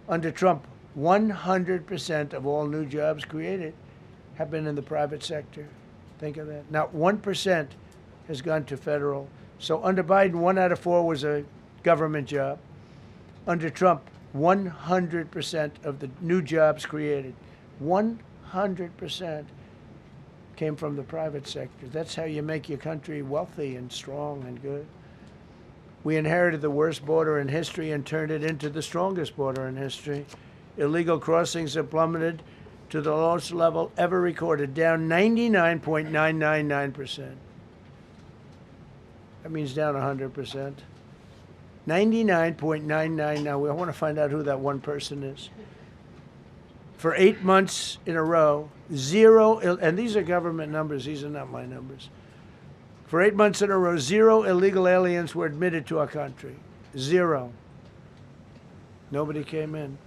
Under Trump, 100% of all new jobs created have been in the private sector. Think of that. Not 1% has gone to federal. So under Biden, 1 out of 4 was a government job. Under Trump, 100% of the new jobs created, 100% came from the private sector. That's how you make your country wealthy and strong and good. We inherited the worst border in history and turned it into the strongest border in history. Illegal crossings have plummeted to the lowest level ever recorded, down 99.999%. That means down 100%. 99.99. Now, I want to find out who that one person is. For 8 months in a row, zero, and these are government numbers, these are not my numbers. For 8 months in a row, 0 illegal aliens were admitted to our country. 0. Nobody came in,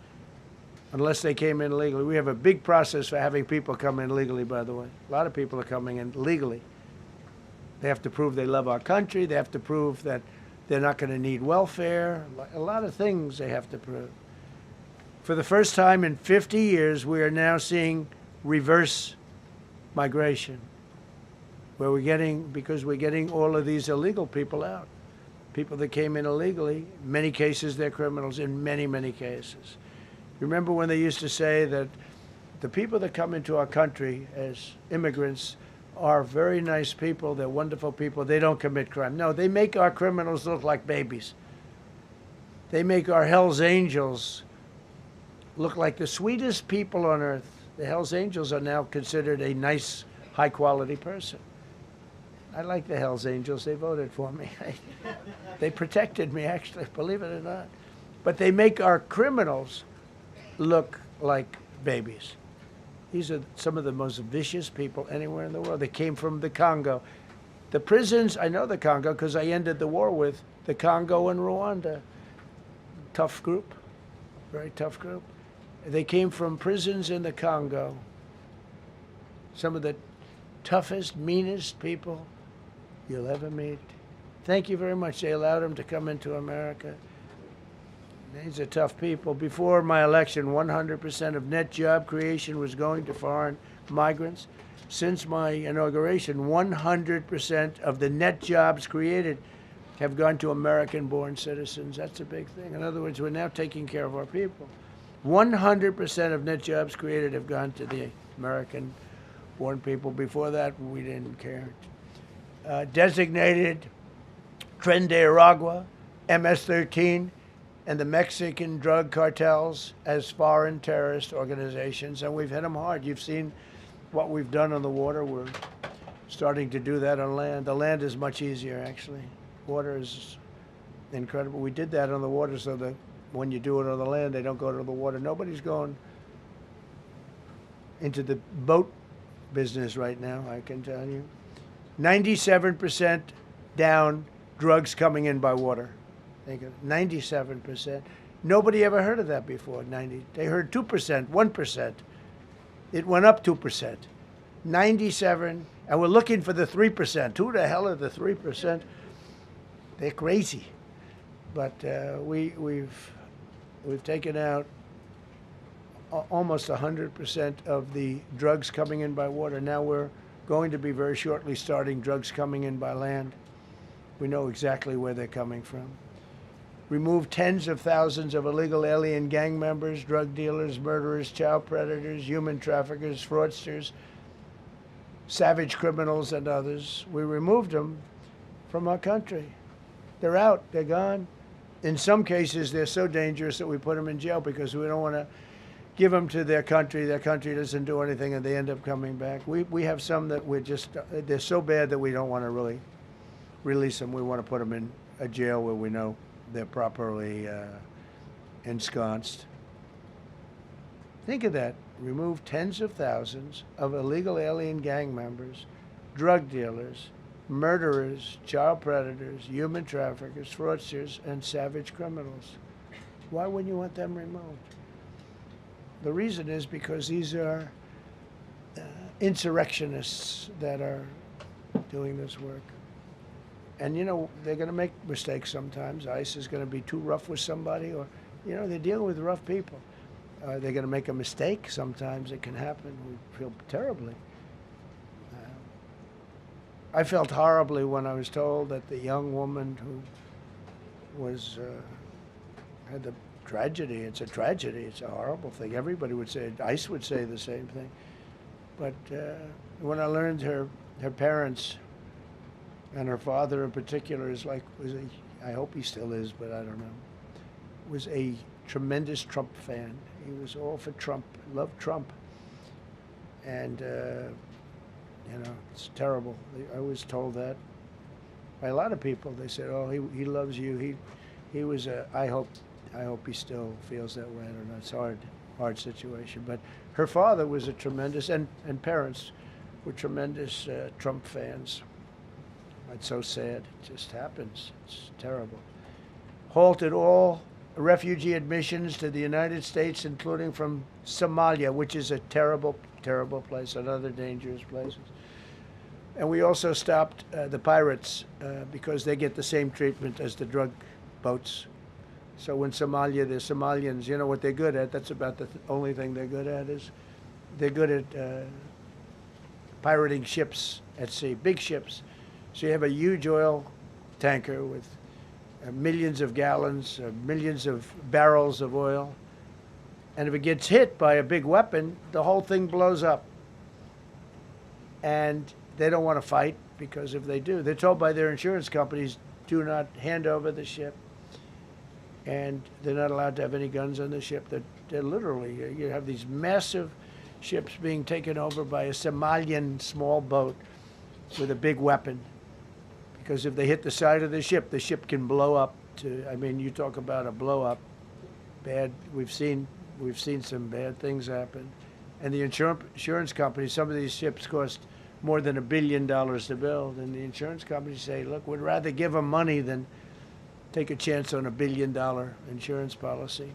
unless they came in legally. We have a big process for having people come in legally, by the way. A lot of people are coming in legally. They have to prove they love our country. They have to prove that they're not going to need welfare. A lot of things they have to prove. For the first time in 50 years, we are now seeing reverse migration, where because we're getting all of these illegal people out. People that came in illegally, in many cases, they're criminals in many, many cases. Remember when they used to say that the people that come into our country as immigrants are very nice people, they're wonderful people, they don't commit crime. No, they make our criminals look like babies. They make our Hells Angels look like the sweetest people on earth. The Hells Angels are now considered a nice, high-quality person. I like the Hells Angels. They voted for me. They protected me, actually, believe it or not. But they make our criminals look like babies. These are some of the most vicious people anywhere in the world. They came from the Congo. The prisons, I know the Congo because I ended the war with the Congo and Rwanda. Tough group, very tough group. They came from prisons in the Congo. Some of the toughest, meanest people you'll ever meet. Thank you very much. They allowed them to come into America. These are tough people. Before my election, 100% of net job creation was going to foreign migrants. Since my inauguration, 100% of the net jobs created have gone to American-born citizens. That's a big thing. In other words, we're now taking care of our people. 100% of net jobs created have gone to the American-born people. Before that, we didn't care. Designated Tren de Aragua, MS-13, and the Mexican drug cartels as foreign terrorist organizations, and we've hit them hard. You've seen what we've done on the water. We're starting to do that on land. The land is much easier, actually. Water is incredible. We did that on the water so that when you do it on the land, they don't go to the water. Nobody's going into the boat business right now, I can tell you. 97% down drugs coming in by water. 97%. Nobody ever heard of that before. They heard 2%, 1%. It went up 2%. 97, and we're looking for the 3%. Who the hell are the 3%? They're crazy. But we've taken out almost 100% of the drugs coming in by water. Now we're going to be very shortly starting drugs coming in by land. We know exactly where they're coming from. Removed tens of thousands of illegal alien gang members, drug dealers, murderers, child predators, human traffickers, fraudsters, savage criminals, and others. We removed them from our country. They're out. They're gone. In some cases, they're so dangerous that we put them in jail because we don't want to give them to their country. Their country doesn't do anything, and they end up coming back. We have some that they're so bad that we don't want to really release them. We want to put them in a jail where we know they're properly ensconced. Think of that. Remove tens of thousands of illegal alien gang members, drug dealers, murderers, child predators, human traffickers, fraudsters, and savage criminals. Why wouldn't you want them removed? The reason is because these are insurrectionists that are doing this work. And, you know, they're going to make mistakes sometimes. ICE is going to be too rough with somebody, or You know, they're dealing with rough people. They're going to make a mistake. Sometimes it can happen. We feel terribly. I felt horribly when I was told that the young woman who was had the tragedy. It's a tragedy. It's a horrible thing. Everybody would say, ICE would say the same thing. But when I learned her parents and her father in particular I hope he still is, but I don't know, was a tremendous Trump fan. He was all for Trump, loved Trump. And, you know, it's terrible. I was told that by a lot of people. They said, oh, he loves you. He was I hope he still feels that way. I don't know. It's a hard situation. But her father was a tremendous, and parents were tremendous Trump fans. It's so sad. It just happens. It's terrible. Halted all refugee admissions to the United States, including from Somalia, which is a terrible, terrible place, another dangerous place. And we also stopped the pirates because they get the same treatment as the drug boats. So when Somalia, the Somalians, you know what they're good at? That's about the only thing they're good at is they're good at pirating ships at sea, big ships. So you have a huge oil tanker with millions of gallons, millions of barrels of oil. And if it gets hit by a big weapon, the whole thing blows up. And they don't want to fight because if they do, they're told by their insurance companies, do not hand over the ship. And they're not allowed to have any guns on the ship. They're literally, you have these massive ships being taken over by a Somalian small boat with a big weapon. Because if they hit the side of the ship can blow up I mean, you talk about a blow up. Bad, we've seen some bad things happen. And the insurance companies, some of these ships cost more than $1 billion to build. And the insurance companies say, look, we'd rather give them money than take a chance on $1 billion insurance policy.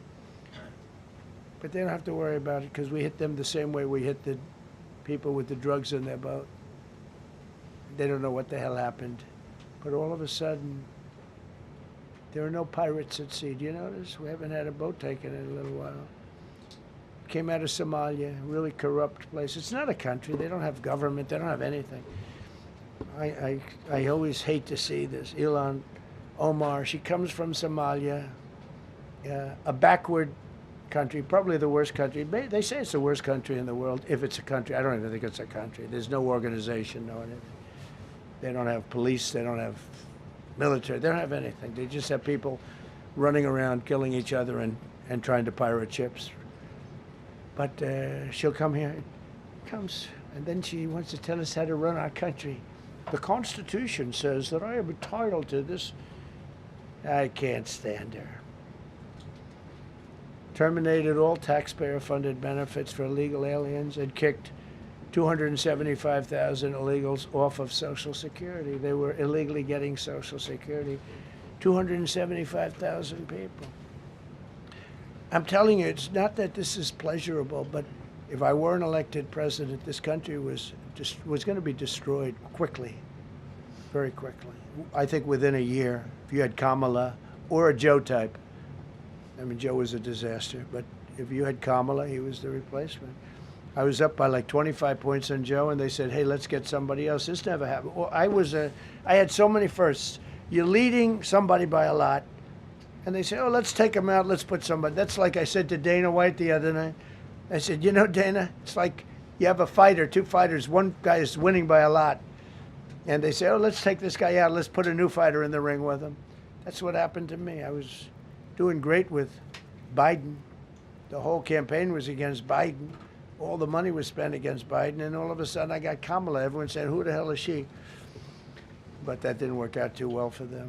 But they don't have to worry about it because we hit them the same way we hit the people with the drugs in their boat. They don't know what the hell happened. But all of a sudden, there are no pirates at sea. Do you notice? We haven't had a boat taken in a little while. Came out of Somalia, really corrupt place. It's not a country. They don't have government. They don't have anything. I always hate to see this. Ilhan Omar, she comes from Somalia, a backward country, probably the worst country. They say it's the worst country in the world, if it's a country. I don't even think it's a country. There's no organization, no anything. They don't have police. They don't have military. They don't have anything. They just have people running around killing each other and trying to pirate ships. But she'll come here. Comes, and then she wants to tell us how to run our country. The Constitution says that I am entitled to this. I can't stand her. Terminated all taxpayer-funded benefits for illegal aliens and kicked 275,000 illegals off of Social Security. They were illegally getting Social Security. 275,000 people. I'm telling you, it's not that this is pleasurable, but if I were an elected president, this country was going to be destroyed quickly, very quickly. I think within a year, if you had Kamala or a Joe type. I mean, Joe was a disaster, but if you had Kamala, he was the replacement. I was up by like 25 points on Joe, and they said, hey, let's get somebody else. This never happened. Well, I had so many firsts. You're leading somebody by a lot, and they say, oh, let's take him out. Let's put somebody. That's like I said to Dana White the other night. I said, you know, Dana, it's like you have a fighter, two fighters. One guy is winning by a lot. And they say, oh, let's take this guy out. Let's put a new fighter in the ring with him. That's what happened to me. I was doing great with Biden. The whole campaign was against Biden. All the money was spent against Biden, and all of a sudden I got Kamala. Everyone said, who the hell is she? But that didn't work out too well for them.